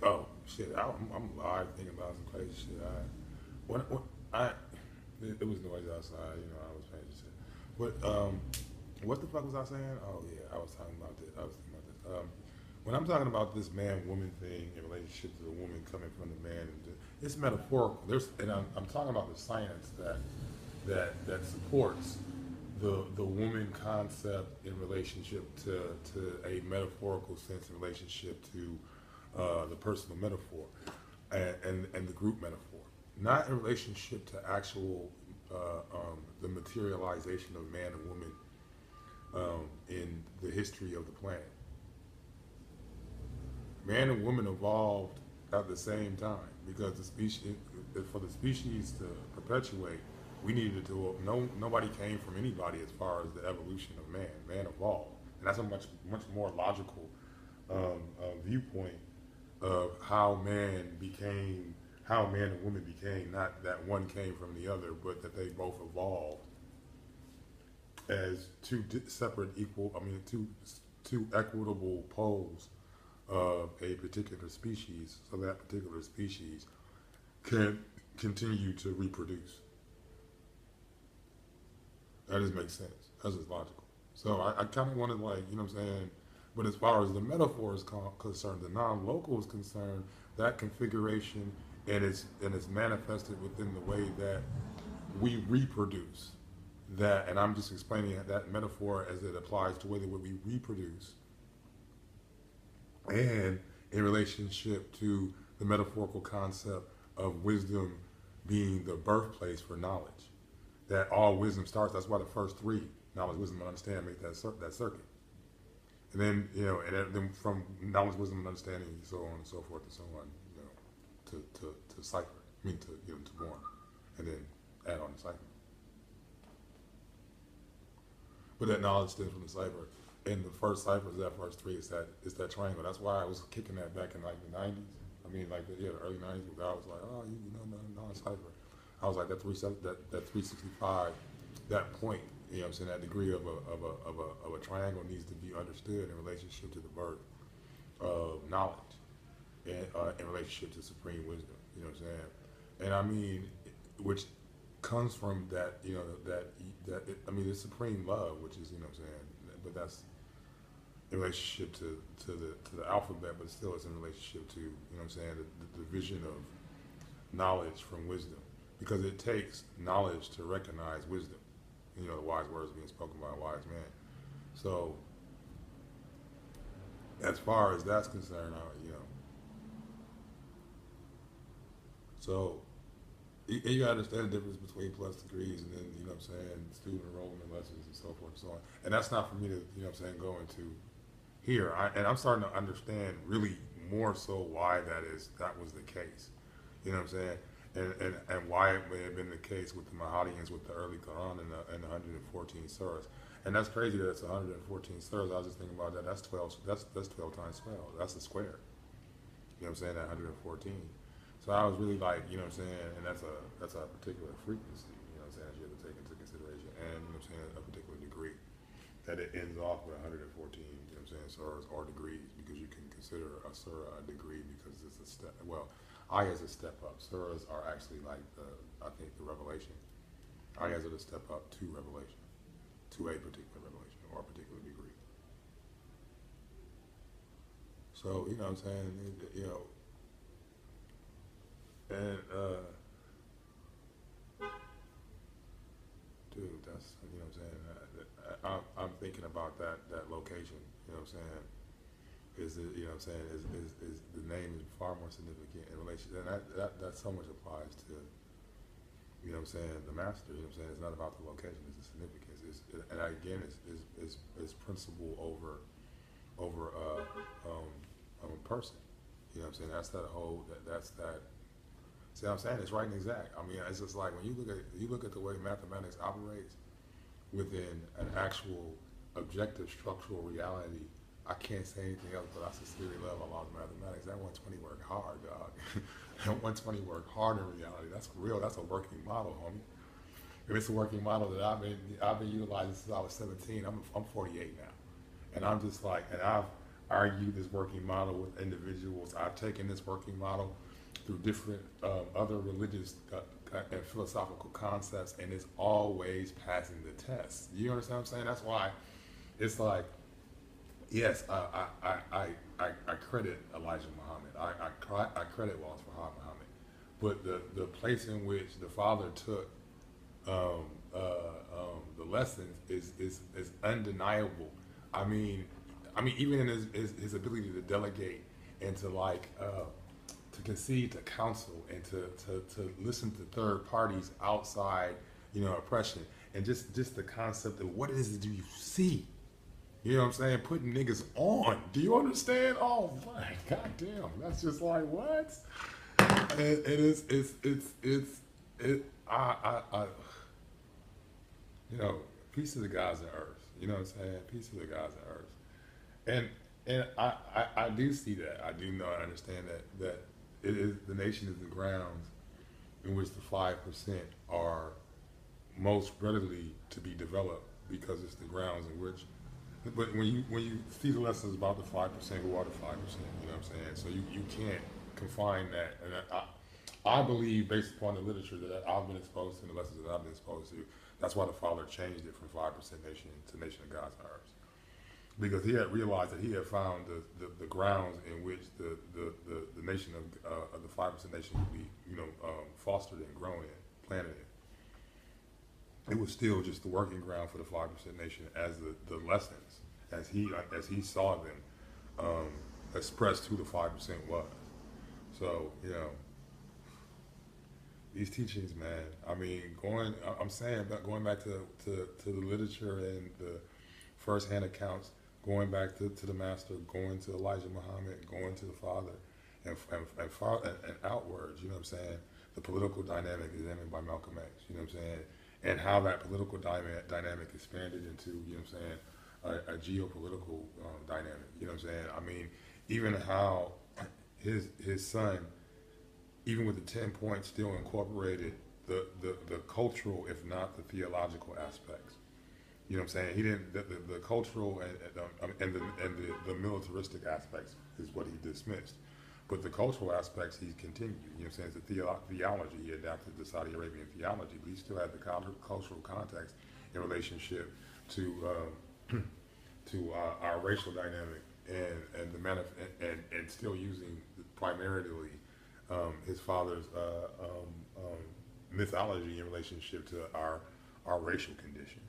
Oh shit! I'm live thinking about some crazy shit. When I it was noisy outside. You know, I was paying shit. But what the fuck was I saying? Oh yeah, I was talking about this. I was thinking about this. When I'm talking about this man-woman thing in relationship to the woman coming from the man, it's metaphorical. I'm talking about the science that supports the woman concept in relationship to a metaphorical sense in relationship to the personal metaphor and the group metaphor, not in relationship to actual the materialization of man and woman in the history of the planet. Man and woman evolved at the same time because the species, for the species to perpetuate, we needed to. Nobody came from anybody as far as the evolution of man. Man evolved, and that's a much more logical viewpoint of how man and woman became. Not that one came from the other, but that they both evolved as separate, equal. I mean, two equitable poles of a particular species, so that particular species can continue to reproduce. That just makes sense. That's just logical. So I kind of wanted, like, you know what I'm saying? But as far as the metaphor is concerned, the non-local is concerned, that configuration and it's manifested within the way that we reproduce. That, and I'm just explaining that metaphor as it applies to whether we reproduce and in relationship to the metaphorical concept of wisdom being the birthplace for knowledge. That all wisdom starts. That's why the first three, knowledge, wisdom, and understanding, make that circuit. And then then from knowledge, wisdom, and understanding, so on and so forth and so on, to cipher. I mean, to born, and then add on the cipher. But that knowledge stems from the cipher. And the first cipher is that first three. It's that triangle. That's why I was kicking that back in like the '90s. I mean, like the early '90s. Where I was like, oh, non-cipher. I was like that 365, that point. You know what I'm saying? That degree of a triangle needs to be understood in relationship to the birth of knowledge and in relationship to supreme wisdom. You know what I'm saying? And I mean, which comes from that. I mean, the supreme love, which is, you know what I'm saying. But that's in relationship to the alphabet, but still it's in relationship to, you know what I'm saying, the division of knowledge from wisdom, because it takes knowledge to recognize wisdom. You know, the wise words being spoken by a wise man. So as far as that's concerned, so you gotta understand the difference between plus degrees and then, you know what I'm saying, student enrollment lessons and so forth and so on. And that's not for me to, you know what I'm saying, go into here. And I'm starting to understand really more so why that was the case. You know what I'm saying? And why it may have been the case with the Mahadians with the early Quran and the 114 surahs. And that's crazy that it's 114 surahs. I was just thinking about that. That's 12. That's 12 times 12. That's a square. You know what I'm saying? That 114. So I was really like, you know what I'm saying, and that's a particular frequency. You know what I'm saying, that you have to take into consideration, and, you know what I'm saying, a particular degree that it ends off with 114. You know what I'm saying, surahs or degrees, because you can consider a surah a degree because it's a step. Well, ayahs is a step up. Surahs are actually like I think the revelation. Ayahs are the step up to revelation, to a particular revelation or a particular degree. So, you know what I'm saying, and dude, that's, you know what I'm saying. I'm thinking about that location. You know what I'm saying. Is it, you know what I'm saying? Is the name is far more significant in relation, and that so much applies to, you know what I'm saying, the master. You know what I'm saying. It's not about the location. It's the significance. And again, is principle over a person. You know what I'm saying. That's that whole that's that. See what I'm saying? It's right and exact. I mean, it's just like when you look at the way mathematics operates within an actual objective structural reality. I can't say anything else, but I sincerely love a lot of mathematics. That 120 worked hard, dog. That 120 worked hard in reality. That's real. That's a working model, homie. If it's a working model that I've been utilizing since I was 17. I'm 48 now, and I'm just like, and argued this working model with individuals. I've taken this working model through different other religious and philosophical concepts, and it's always passing the test. You understand what I'm saying? That's why it's like, yes, I credit Elijah Muhammad. I credit Wallace Muhammad. But the place in which the father took um, the lessons is undeniable. I mean, even in his ability to delegate and to to concede to counsel and to listen to third parties outside, oppression, and just the concept of what is it do you see? You know what I'm saying? Putting niggas on. Do you understand? Oh my goddamn, that's just like what? It is. I peace to the gods of earth. You know what I'm saying? Peace to the gods of earth. And I do see that. I do know. I understand that it is the nation is the grounds in which the 5% are most readily to be developed because it's the grounds in which. But when you see the lessons about the 5%, who are the 5%? You know what I'm saying? So you can't confine that. And I believe, based upon the literature that I've been exposed to, and the lessons that I've been exposed to, that's why the Father changed it from 5% nation to nation of God's ours. Because he had realized that he had found the grounds in which the nation of the 5% nation would be, fostered and grown in, planted in. It was still just the working ground for the 5% nation as the lessons, as he saw them, expressed who the 5% was. So, these teachings, man. I mean, going back to the literature and the first-hand accounts, going back to the Master, going to Elijah Muhammad, going to the Father, and outwards. You know what I'm saying? The political dynamic examined by Malcolm X. You know what I'm saying? And how that political dynamic expanded into, you know what I'm saying, a geopolitical dynamic. You know what I'm saying? I mean, even how his son, even with the 10 points, still incorporated the cultural, if not the theological aspects. You know what I'm saying? He didn't the cultural and the militaristic aspects is what he dismissed, but the cultural aspects he continued. You know what I'm saying? It's the theology. He adapted the Saudi Arabian theology, but he still had the cultural context in relationship to our racial dynamic and still using primarily his father's mythology in relationship to our racial condition.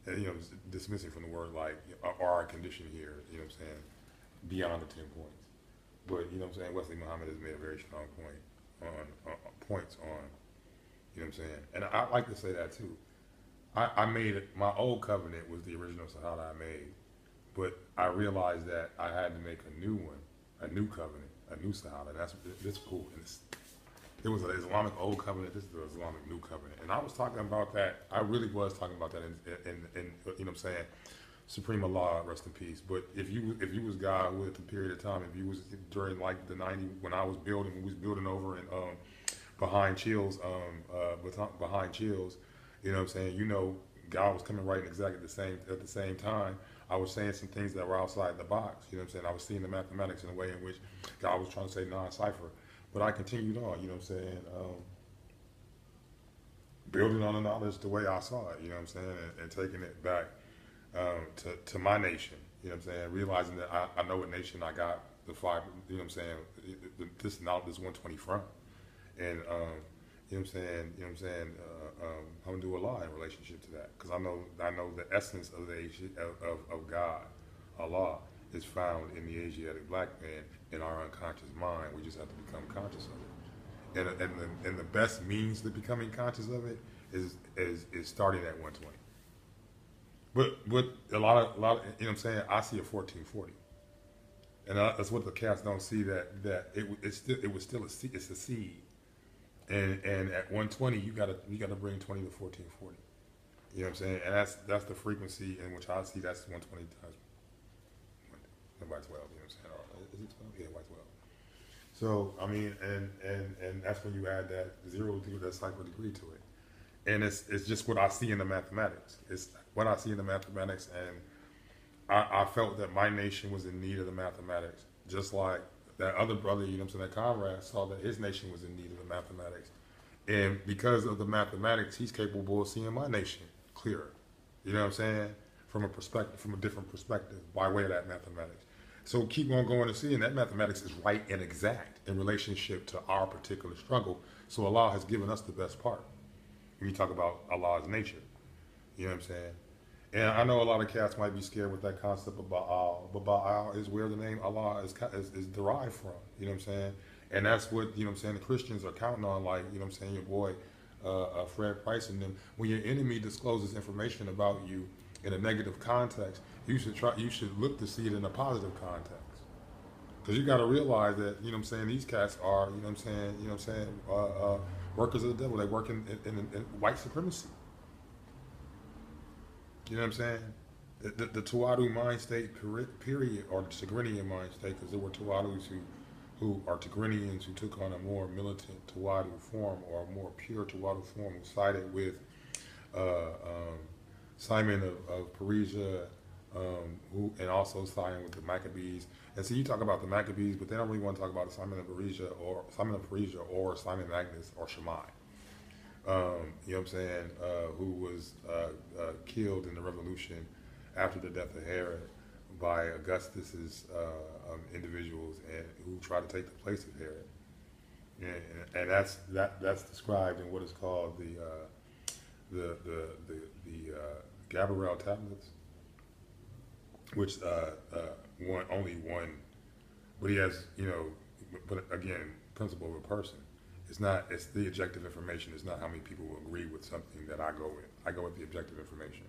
And, dismissing from the word like our condition here, you know what I'm saying, beyond the 10 points. But, you know what I'm saying, Wesley Muhammad has made a very strong points on, you know what I'm saying. And I like to say that too. I made it, my old covenant was the original Sahada I made, but I realized that I had to make a new one, a new covenant, a new Sahada. That's cool. And it was an Islamic old covenant. This is the Islamic new covenant. And I was talking about that. I really was talking about that in you know what I'm saying, Supreme Allah, rest in peace. But if you was God who at the period of time, if you was during like the 90s when we was building over in behind Chills, behind Chills, you know what I'm saying, God was coming right exactly at the same time. I was saying some things that were outside the box, you know what I'm saying? I was seeing the mathematics in a way in which God was trying to say non-cipher. But I continued on, you know what I'm saying, building on the knowledge the way I saw it, you know what I'm saying, and taking it back to my nation, you know what I'm saying, realizing that I know what nation I got the 5, you know what I'm saying, this 120 from. And, you know what I'm saying, alhamdulillah in relationship to that. Because I know the essence of of God, Allah, is found in the Asiatic black man in our unconscious mind. We just have to become conscious of it. And the best means to becoming conscious of it is starting at 120. But a lot of you know what I'm saying, I see a 1440. And that's what the cats don't see, that it was still a seed, it's a seed. And at 120 you gotta bring 20 to 1440. You know what I'm saying? And that's the frequency in which I see. That's 120 times by 12. You know what I'm saying? Is it 12? Yeah, by 12. So I mean, and that's when you add that 0 to that cycle degree to it. And it's just what I see in the mathematics. It's what I see in the mathematics, I felt that my nation was in need of the mathematics, just like that other brother, you know what I'm saying, that comrade saw that his nation was in need of the mathematics. And because of the mathematics, he's capable of seeing my nation clearer. You know what I'm saying? From a perspective, from a different perspective, by way of that mathematics. So keep on going and seeing that mathematics is right and exact in relationship to our particular struggle. So Allah has given us the best part. When you talk about Allah's nature, you know what I'm saying? And I know a lot of cats might be scared with that concept of Baal, but Baal is where the name Allah is derived from. You know what I'm saying? And that's what, you know what I'm saying, the Christians are counting on, like, you know what I'm saying, your boy Fred Price and them. When your enemy discloses information about you in a negative context, you should look to see it in a positive context. Because you got to realize that, you know what I'm saying, these cats are, you know what I'm saying, workers of the devil. They work in white supremacy. You know what I'm saying? The Tuatu mind state period, or the Tigrinian mind state, because there were Tuatus who are Tigrinians who took on a more militant Tuatu form, or a more pure Tuatu form, who sided with Simon of Peresia, and also siding with the Maccabees. And so you talk about the Maccabees, but they don't really want to talk about Simon of Peresia or Simon Magnus or Shammai. You know what I'm saying? Who was killed in the revolution after the death of Herod by Augustus's individuals, and who tried to take the place of Herod. And that's described in what is called the Gabriel tablets, which only one, but he has, you know, but again, principle of a person. It's the objective information. It's not how many people will agree with something that I go with. I go with the objective information.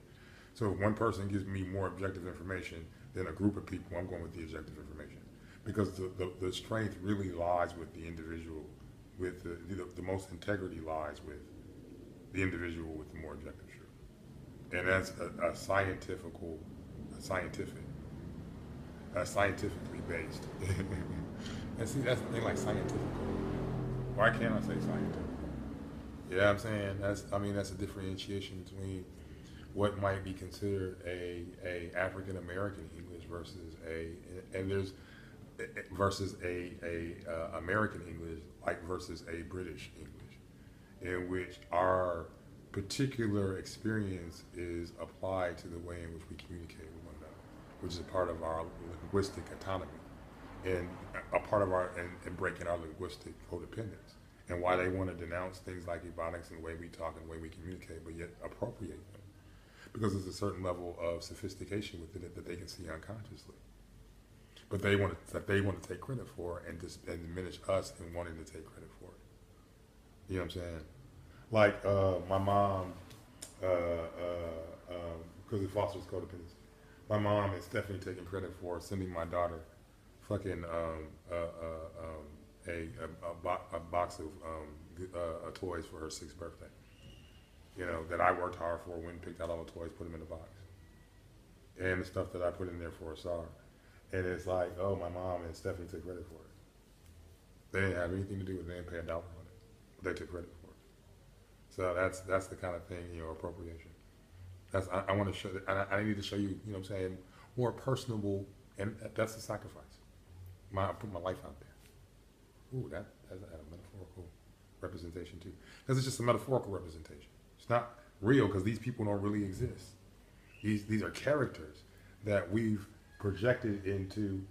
So if one person gives me more objective information than a group of people, I'm going with the objective information. Because the strength really lies with the individual, with the most integrity lies with the individual with the more objective truth. And that's scientifically based. And see, that's the thing, like scientific. Why can't I say scientific? You know what I'm saying? That's a differentiation between what might be considered a African American English versus a American English, like versus a British English, in which our particular experience is applied to the way in which we communicate with one another, which is a part of our linguistic autonomy, and a part of our and breaking our linguistic codependence, and why they want to denounce things like ebonics and the way we talk and the way we communicate, but yet appropriate them, because there's a certain level of sophistication within it that they can see unconsciously, but they want to take credit for, and diminish us in wanting to take credit for it. You know what I'm saying? Like my mom, because it fosters codependency. My mom is definitely taking credit for sending my daughter fucking a box of toys for her 6th birthday. You know, that I worked hard for, went and picked out all the toys, put them in the box. And the stuff that I put in there for her saw. And it's like, oh, my mom and Stephanie took credit for it. They didn't have anything to do with it. They didn't pay $1 on it. But they took credit for it. So that's the kind of thing, you know, appropriation. I want to show, I need to show you, you know what I'm saying, more personable, and that's a sacrifice. I put my life out there. Ooh, that's a metaphorical representation too. Because it's just a metaphorical representation. It's not real, because these people don't really exist. These are characters that we've projected into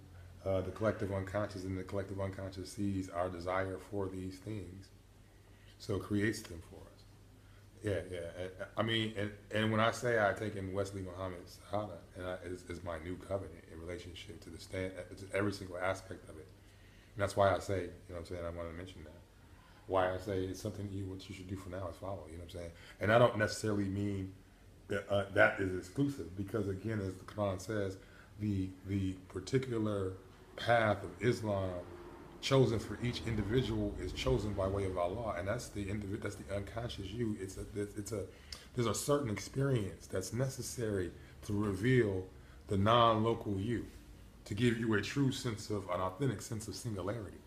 the collective unconscious, and the collective unconscious sees our desire for these things, so it creates them for us. Yeah. I mean, and when I say I take in Wesley Muhammad's Shahada, and is my new covenant in relationship to the stand, to every single aspect of it. And that's why I say, you know what I'm saying, I want to mention that. Why I say it's something what you should do for now is follow, you know what I'm saying? And I don't necessarily mean that that is exclusive, because again, as the Quran says, the particular path of Islam chosen for each individual is chosen by way of Allah, and that's the unconscious you. There's a certain experience that's necessary to reveal the non-local you, to give you a true sense of an authentic sense of singularity.